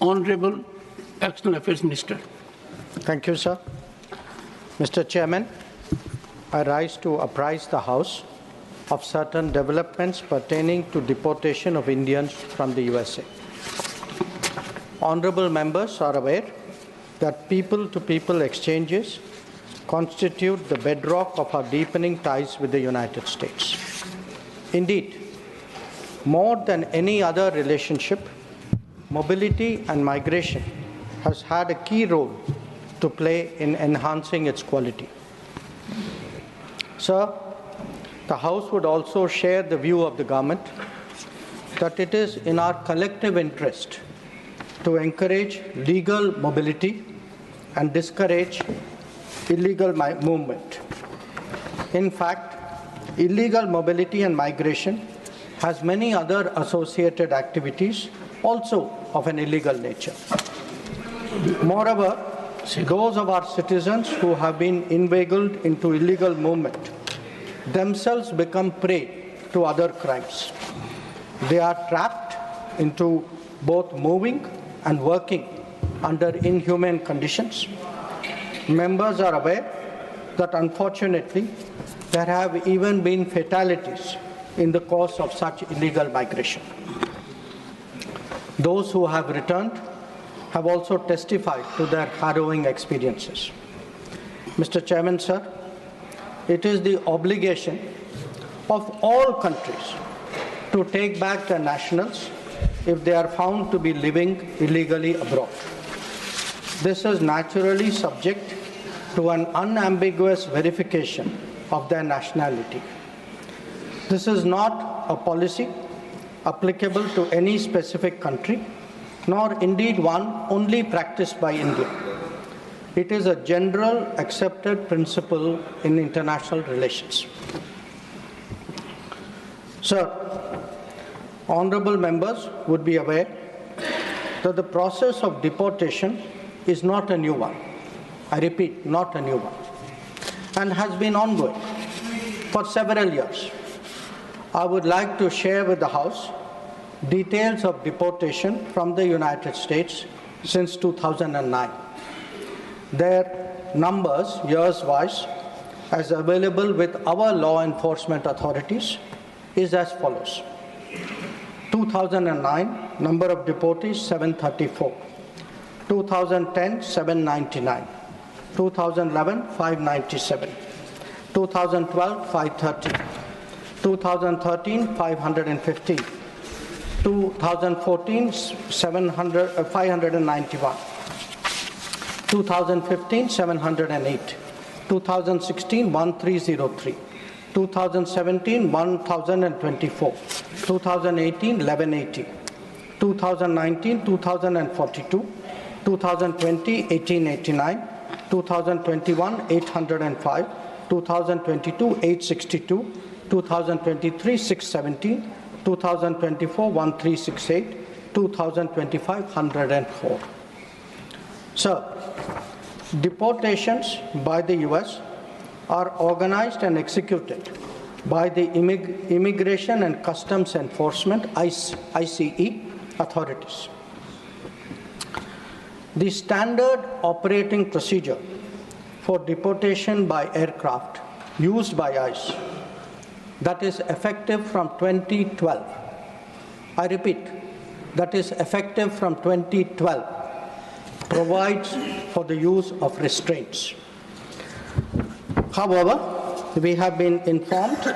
Honorable External Affairs Minister. Thank you, sir. Mr. Chairman, I rise to apprise the House of certain developments pertaining to deportation of Indians from the USA. Honorable members are aware that people-to-people exchanges constitute the bedrock of our deepening ties with the United States. Indeed, more than any other relationship, mobility and migration has had a key role to play in enhancing its quality. Sir, the House would also share the view of the government that it is in our collective interest to encourage legal mobility and discourage illegal movement. In fact, illegal mobility and migration has many other associated activities also of an illegal nature. Moreover, those of our citizens who have been inveigled into illegal movement themselves become prey to other crimes. They are trapped into both moving and working under inhumane conditions. Members are aware that unfortunately there have even been fatalities in the course of such illegal migration. Those who have returned have also testified to their harrowing experiences. Mr. Chairman, sir, it is the obligation of all countries to take back their nationals if they are found to be living illegally abroad. This is naturally subject to an unambiguous verification of their nationality. This is not a policy applicable to any specific country, nor indeed one only practiced by India. It is a general accepted principle in international relations. Sir, honorable members would be aware that the process of deportation is not a new one. I repeat, not a new one, and has been ongoing for several years. I would like to share with the House details of deportation from the United States since 2009. Their numbers, years-wise, as available with our law enforcement authorities, is as follows. 2009, number of deportees, 734. 2010, 799. 2011, 597. 2012, 530. 2013, 515. 2014, 591. 2015, 708. 2016, 1303. 2017, 1024. 2018, 1180. 2019, 2042. 2020, 1889. 2021, 805. 2022, 862. 2023, 617. 2024, 1368, 2025, 104. Sir, deportations by the US are organized and executed by the Immigration and Customs Enforcement, ICE authorities. The standard operating procedure for deportation by aircraft used by ICE, that is effective from 2012. I repeat, that is effective from 2012, provides for the use of restraints. However, we have been informed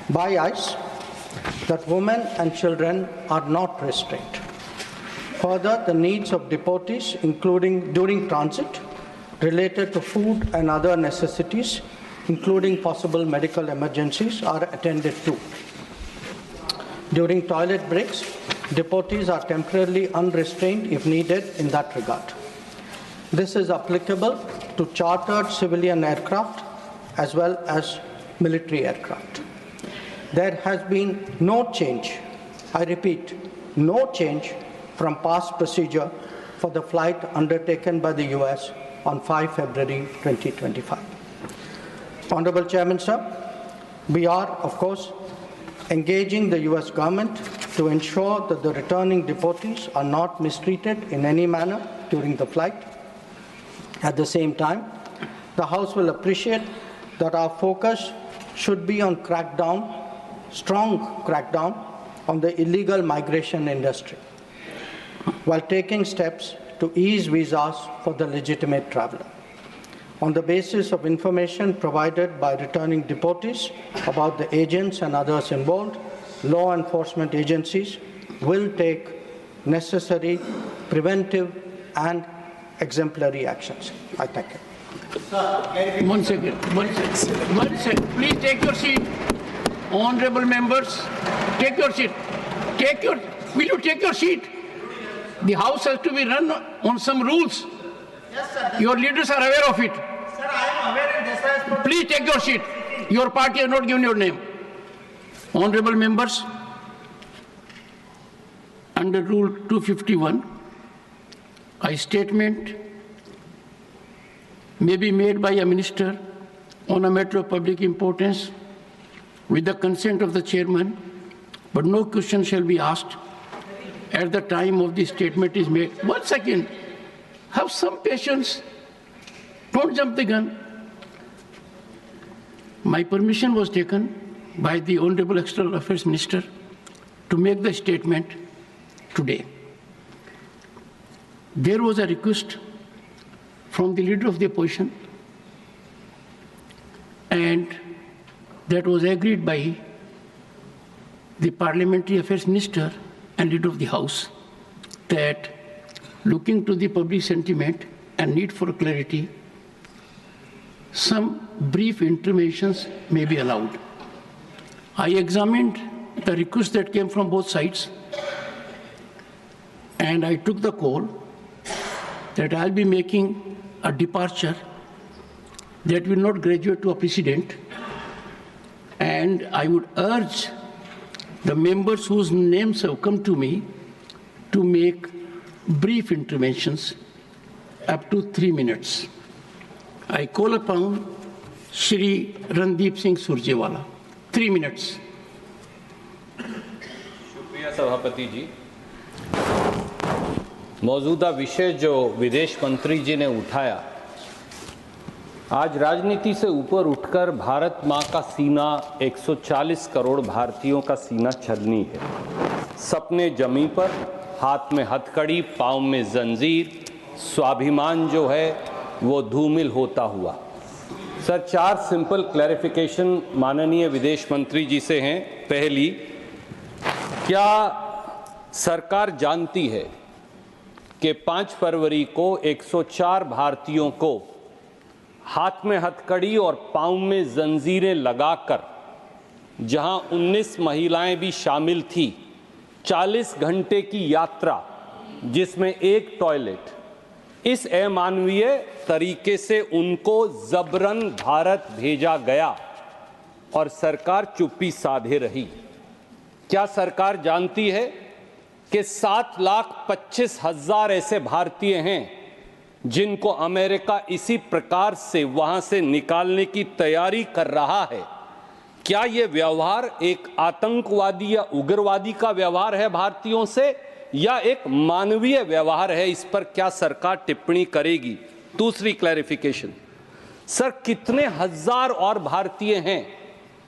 by ICE that women and children are not restrained. Further, the needs of deportees, including during transit, related to food and other necessities, including possible medical emergencies, are attended to. During toilet breaks, deportees are temporarily unrestrained if needed in that regard. This is applicable to chartered civilian aircraft as well as military aircraft. There has been no change, I repeat, no change from past procedure for the flight undertaken by the US on 5 February 2025. Honorable Chairman, sir, we are, of course, engaging the US government to ensure that the returning deportees are not mistreated in any manner during the flight. At the same time, the House will appreciate that our focus should be on strong crackdown on the illegal migration industry, while taking steps to ease visas for the legitimate traveler. On the basis of information provided by returning deportees about the agents and others involved, law enforcement agencies will take necessary preventive and exemplary actions. I thank you. One second. Please take your seat. Honorable members, take your seat. Will you take your seat? The House has to be run on some rules. Yes, sir. Your leaders are aware of it. Sir, I am aware and that's why. Please take your seat. Your party has not given your name. Honorable members, under Rule 251, a statement may be made by a minister on a matter of public importance with the consent of the chairman, but no question shall be asked at the time of the statement is made. 1 second. Have some patience. Don't jump the gun. My permission was taken by the Honorable External Affairs Minister to make the statement today. There was a request from the leader of the opposition, and that was agreed by the Parliamentary Affairs Minister and leader of the House, that looking to the public sentiment and need for clarity, some brief interventions may be allowed. I examined the request that came from both sides, and I took the call that I'll be making a departure that will not graduate to a precedent, and I would urge the members whose names have come to me to make brief interventions up to 3 minutes. I call upon Shri Randeep Singh Surjewala. 3 minutes. शुक्रिया सभापति जी। मौजूदा विषय जो विदेश मंत्री जी ने उठाया, आज राजनीति से ऊपर उठकर भारत माँ का सीना 140 करोड़ भारतीयों का सीना छलनी है। सपने जमी पर, हाथ में हथकड़ी, पाँव में जंजीर, स्वाभिमान जो है वो धूमिल होता हुआ। सर, 4 सिंपल क्लैरिफिकेशन माननीय विदेश मंत्री जी से हैं। पहली, क्या सरकार जानती है कि 5 फरवरी को 104 भारतीयों को हाथ में हथकड़ी और पाँव में जंजीरें लगाकर, जहां 19 महिलाएं भी शामिल थी, 40 घंटे की यात्रा जिसमें एक टॉयलेट, इस अमानवीय तरीके से उनको जबरन भारत भेजा गया और सरकार चुप्पी साधे रही? क्या सरकार जानती है कि 7,25,000 ऐसे भारतीय हैं जिनको अमेरिका इसी प्रकार से वहां से निकालने की तैयारी कर रहा है? क्या यह व्यवहार एक आतंकवादी या उग्रवादी का व्यवहार है भारतीयों से, या एक मानवीय व्यवहार है? इस पर क्या सरकार टिप्पणी करेगी? दूसरी क्लैरिफिकेशन, सर, कितने हजार और भारतीय हैं?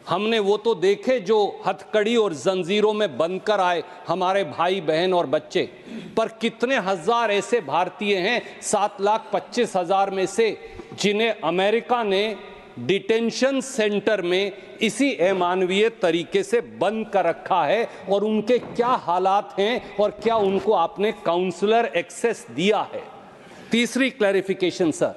हमने वो तो देखे जो हथकड़ी और जंजीरों में बंधकर आए, हमारे भाई बहन और बच्चे, पर कितने हजार ऐसे भारतीय हैं 7,25,000 में से जिन्हें अमेरिका ने डिटेंशन सेंटर में इसी अमानवीय तरीके से बंद कर रखा है, और उनके क्या हालात हैं और क्या उनको आपने काउंसलर एक्सेस दिया है? तीसरी क्लैरिफिकेशन, सर,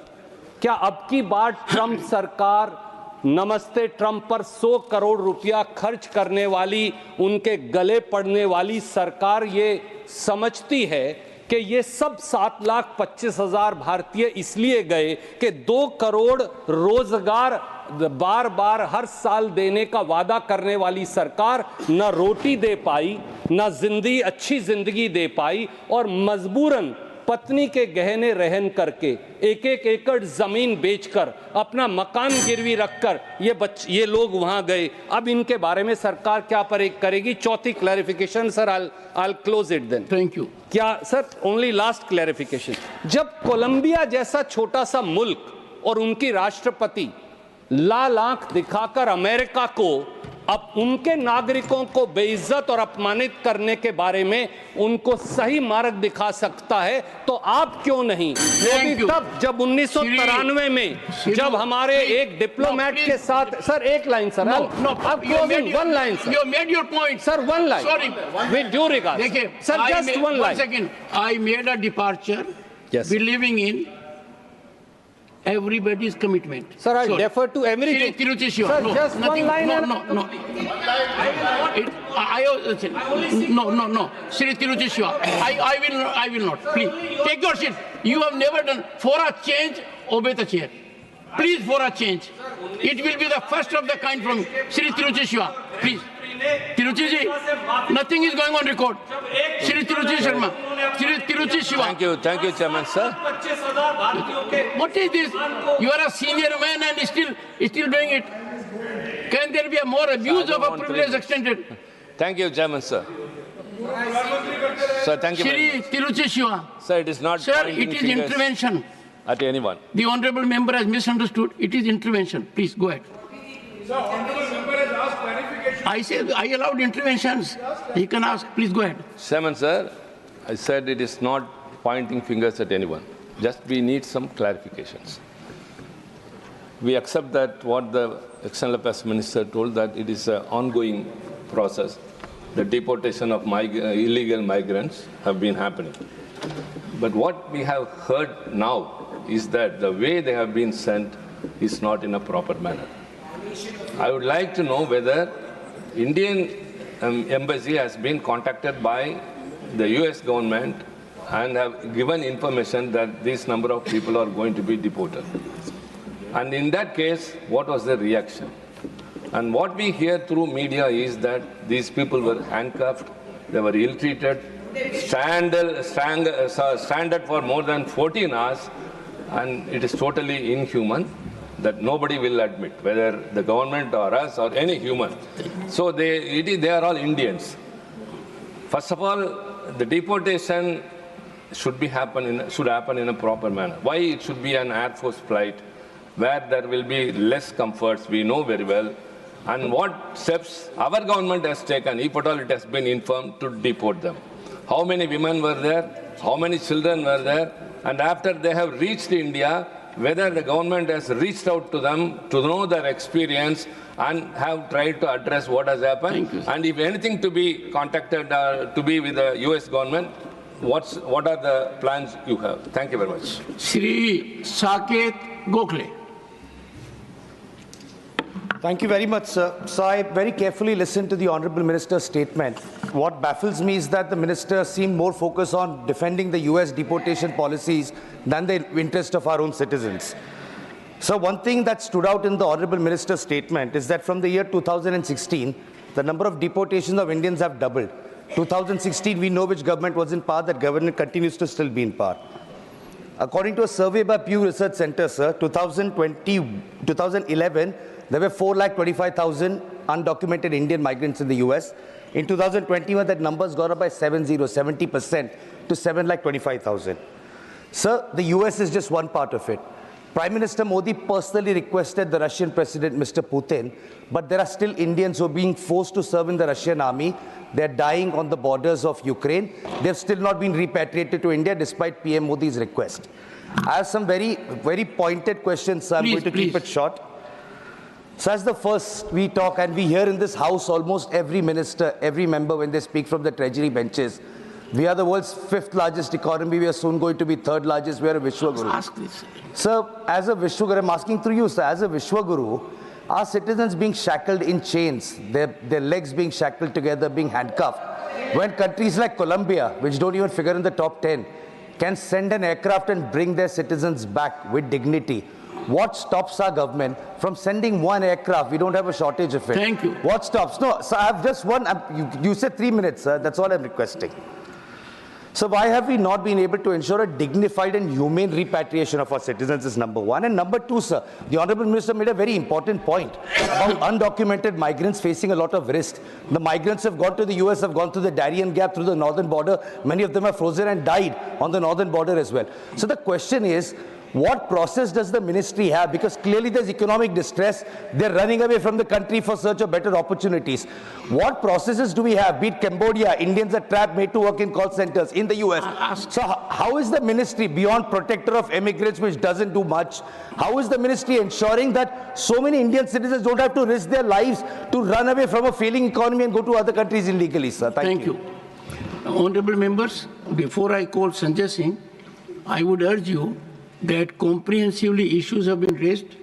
क्या अब की बार ट्रंप सरकार नमस्ते ट्रंप पर 100 करोड़ रुपया खर्च करने वाली, उनके गले पड़ने वाली सरकार ये समझती है कि ये सब 7,25,000 भारतीय इसलिए गए कि 2 करोड़ रोजगार बार बार हर साल देने का वादा करने वाली सरकार न रोटी दे पाई, न अच्छी जिंदगी दे पाई, और मजबूरन पत्नी के गहने रहन करके एक एक एकड़ जमीन बेचकर अपना मकान गिरवी रखकर ये लोग वहां गए। अब इनके बारे में सरकार क्या करेगी? चौथी clarification sir, I'll close it then. Thank you. क्या सर, ओनली लास्ट क्लैरिफिकेशन, जब कोलंबिया जैसा छोटा सा मुल्क और उनकी राष्ट्रपति लाल आंख दिखाकर अमेरिका को अब उनके नागरिकों को बेइज्जत और अपमानित करने के बारे में उनको सही मार्ग दिखा सकता है, तो आप क्यों नहीं? तब जब 1993 में जब हमारे एक डिप्लोमेट के साथ, सर एक line sir, one line sir, You made your point. Sir one line, Sorry. With due regard sir, just one line. 1 second. I made a departure, Yes. believing in everybody's commitment. Sir, I Sorry. defer to everything. Shri Tiruchi Shiva. Sir, No, just one nothing, line no, and- no, no. No. Shri Tiruchi Shiva. I will not. Please, take your seat. You have never done. For a change, obey the chair. Please, for a change. It will be the first of the kind from Shri Tiruchi Shiva. Please. Tiruchi ji, nothing is going on record. Shri Tiruchi Sharma. Shri Tiruchi Shiva. Thank you, Chairman, sir. What is this? You are a senior man and still doing it. Can there be a more abuse of a privilege extended? Thank you, Chairman, sir. Sir, thank you very Shri much. Tiruchi Shiva. Sir, it is not Sir, pointing it is fingers intervention. at anyone. The honorable member has misunderstood. It is intervention. Please go ahead. I said I allowed interventions. He can ask. Please go ahead. Chairman, sir, I said it is not pointing fingers at anyone. Just we need some clarifications. We accept that what the External Affairs Minister told, that it is an ongoing process. The deportation of illegal migrants have been happening. But what we have heard now is that the way they have been sent is not in a proper manner. I would like to know whether Indian embassy has been contacted by the US government and have given information that this number of people are going to be deported. And in that case, what was the reaction? And what we hear through media is that these people were handcuffed, they were ill-treated, stranded for more than 14 hours, and it is totally inhuman that nobody will admit, whether the government or us or any human. So they are all Indians. First of all, the deportation should happen in a proper manner. Why it should be an Air Force flight where there will be less comforts, we know very well, and what steps our government has taken, if at all it has been informed, to deport them. How many women were there? How many children were there? And after they have reached India, whether the government has reached out to them to know their experience and have tried to address what has happened. And if anything to be contacted to be with the US government, what are the plans you have? Thank you very much. Shri Saket Gokhale. Thank you very much, sir. So I very carefully listened to the Honorable Minister's statement. What baffles me is that the Minister seemed more focused on defending the US deportation policies than the interest of our own citizens. So one thing that stood out in the Honorable Minister's statement is that from the year 2016, the number of deportations of Indians have doubled. 2016, we know which government was in power. That government continues to still be in power. According to a survey by Pew Research Center, sir, 2011, there were 425,000 undocumented Indian migrants in the US. In 2021, that number's gone up by 70% to 725,000. Sir, the US is just one part of it. Prime Minister Modi personally requested the Russian President, Mr. Putin, but there are still Indians who are being forced to serve in the Russian army. They're dying on the borders of Ukraine. They've still not been repatriated to India despite PM Modi's request. I have some very, very pointed questions, so I'm going to keep it short. So as the first, we talk and we hear in this house almost every minister, every member when they speak from the treasury benches. We are the world's 5th largest economy. We are soon going to be 3rd largest. We are a Vishwaguru. Ask this. Sir, as a Vishwaguru, I'm asking through you, sir, as a Vishwaguru, our citizens being shackled in chains, their legs being shackled together, being handcuffed, when countries like Colombia, which don't even figure in the top 10, can send an aircraft and bring their citizens back with dignity, what stops our government from sending one aircraft? We don't have a shortage of it. Thank you. What stops? No, so I have just one. You said 3 minutes, sir. That's all I'm requesting. So why have we not been able to ensure a dignified and humane repatriation of our citizens is number one. And number two, sir, the Honorable Minister made a very important point about undocumented migrants facing a lot of risk. The migrants have gone to the US, have gone through the Darien Gap, through the northern border. Many of them are frozen and died on the northern border as well. So the question is, what process does the ministry have? Because clearly there's economic distress. They're running away from the country for search of better opportunities. What processes do we have? Be it Cambodia, Indians are trapped, made to work in call centers. In the US. So how is the ministry, beyond protector of immigrants, which doesn't do much, how is the ministry ensuring that so many Indian citizens don't have to risk their lives to run away from a failing economy and go to other countries illegally, sir? Thank you. Honorable members, before I call Sanjay Singh, I would urge you that comprehensively issues have been raised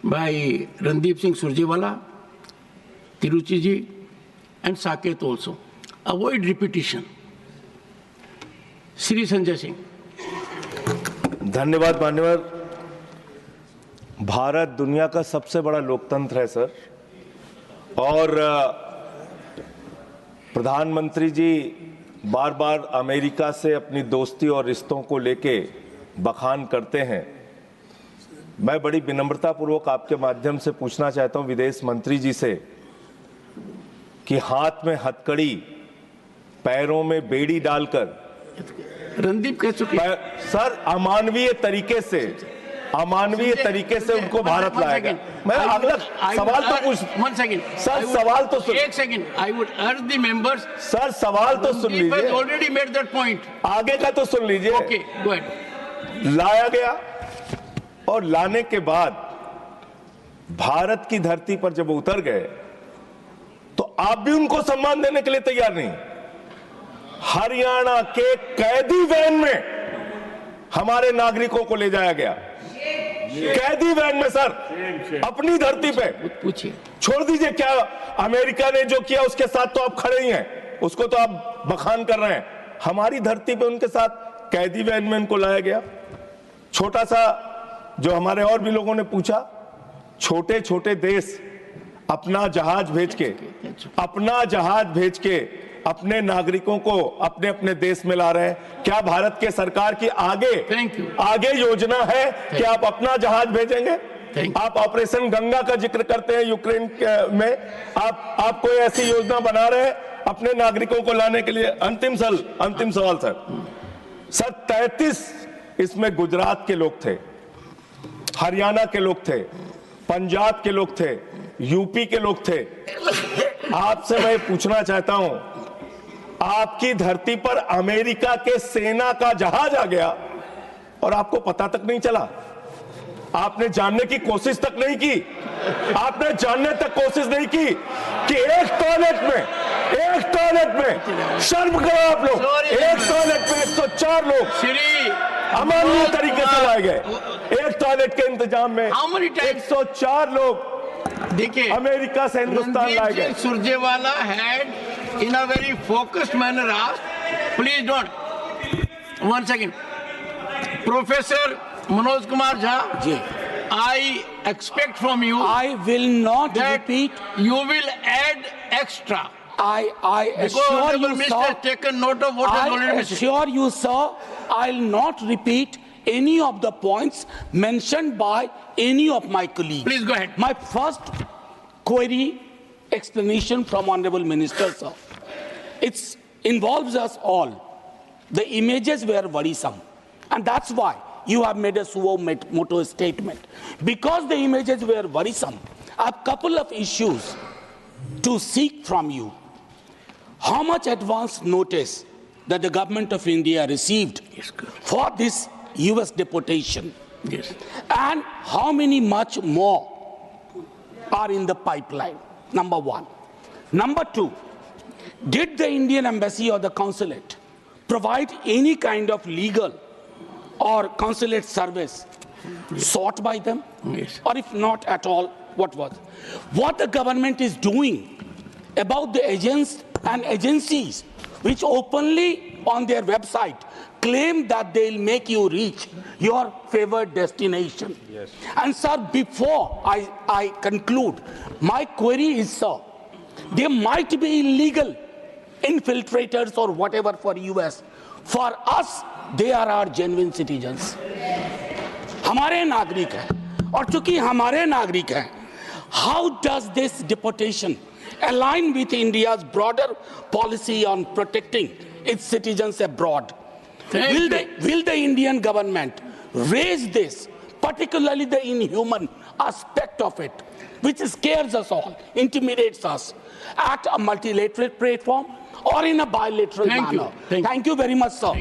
by Randeep Singh Surjewala, Tiruchi ji, and Saket also. Avoid repetition. Shri Sanjay Singh. धन्यवाद मान्यवर। भारत दुनिया का सबसे बड़ा लोकतंत्र है sir, और प्रधानमंत्री जी बार बार अमेरिका से अपनी दोस्ती और रिश्तों को लेके बखान करते हैं। मैं बड़ी विनम्रता पूर्वक आपके माध्यम से पूछना चाहता हूं विदेश मंत्री जी से कि हाथ में हथकड़ी, पैरों में बेड़ी डालकर रणदीप कह चुके सर अमानवीय तरीके से उनको भारत लाया गया। मैं अगला सवाल तो पूछ, सर सवाल तो सुन, एक सेकंड, आई वुड अर्ज द मेंबर्स, सर सवाल तो सुन लीजिए, ऑलरेडी मेड दैट पॉइंट, आगे का तो सुन लीजिए। Okay, go ahead. लाया गया और लाने के बाद भारत की धरती पर जब उतर गए तो आप भी उनको सम्मान देने के लिए तैयार नहीं। हरियाणा के कैदी वैन में हमारे नागरिकों को ले जाया गया, कैदी वैन में सर, अपनी धरती पे। पूछिए, छोड़ दीजिए क्या अमेरिका ने जो किया उसके साथ तो आप खड़े ही हैं, उसको तो आप बखान कर रहे हैं। हमारी धरती पे उनके साथ कैदी वैन में उनको लाया गया। छोटा सा जो हमारे और भी लोगों ने पूछा, छोटे छोटे देश अपना जहाज भेज के अपने नागरिकों को अपने अपने देश में ला रहे हैं। क्या भारत के सरकार की आगे योजना है कि आप अपना जहाज भेजेंगे? आप ऑपरेशन गंगा का जिक्र करते हैं यूक्रेन में, आप कोई ऐसी योजना बना रहे हैं अपने नागरिकों को लाने के लिए? अंतिम सवाल सर 33 इसमें गुजरात के लोग थे, हरियाणा के लोग थे, पंजाब के लोग थे, यूपी के लोग थे। आपसे मैं पूछना चाहता हूं, आपकी धरती पर अमेरिका के सेना का जहाज आ गया और आपको पता तक नहीं चला, आपने जानने की कोशिश तक नहीं की, आपने जानने तक कोशिश नहीं की कि एक टॉयलेट में शर्म करो आप लोग, एक टॉयलेट में 104 लोग अमानवीय तरीके से लाए गए। एक टॉयलेट के इंतजाम में 104 लोग देखिए अमेरिका से हिंदुस्तान लाए गए। Surjewala had in a very focused manner asked, please don't, one second, Professor Manoj Kumar Jha, I expect from you, I will not repeat, you will add extra. I assure you, sir, has taken note of what has already been said. I assure you, sir, I'll not repeat any of the points mentioned by any of my colleagues. Please go ahead. My first query, explanation from Honorable Minister, sir. It involves us all. The images were worrisome, and that's why you have made a suo moto statement. Because the images were worrisome, I have a couple of issues to seek from you. How much advance notice that the government of India received for this US deportation? Yes. And how many much more are in the pipeline? Number one. Number two, did the Indian embassy or the consulate provide any kind of legal or consulate service sought by them? Yes. Or if not at all, what was? What the government is doing about the agents and agencies which openly on their website claim that they'll make you reach your favored destination. Yes. And sir, before I conclude, my query is, sir, there might be illegal infiltrators or whatever for US For us, they are our genuine citizens. हमारे नागरिक हैं, और चूंकि हमारे नागरिक हैं, how does this deportation align with India's broader policy on protecting its citizens abroad? Will the Indian government raise this, particularly the inhuman aspect of it, which scares us all, intimidates us, at a multilateral platform or in a bilateral manner? Thank you very much, sir.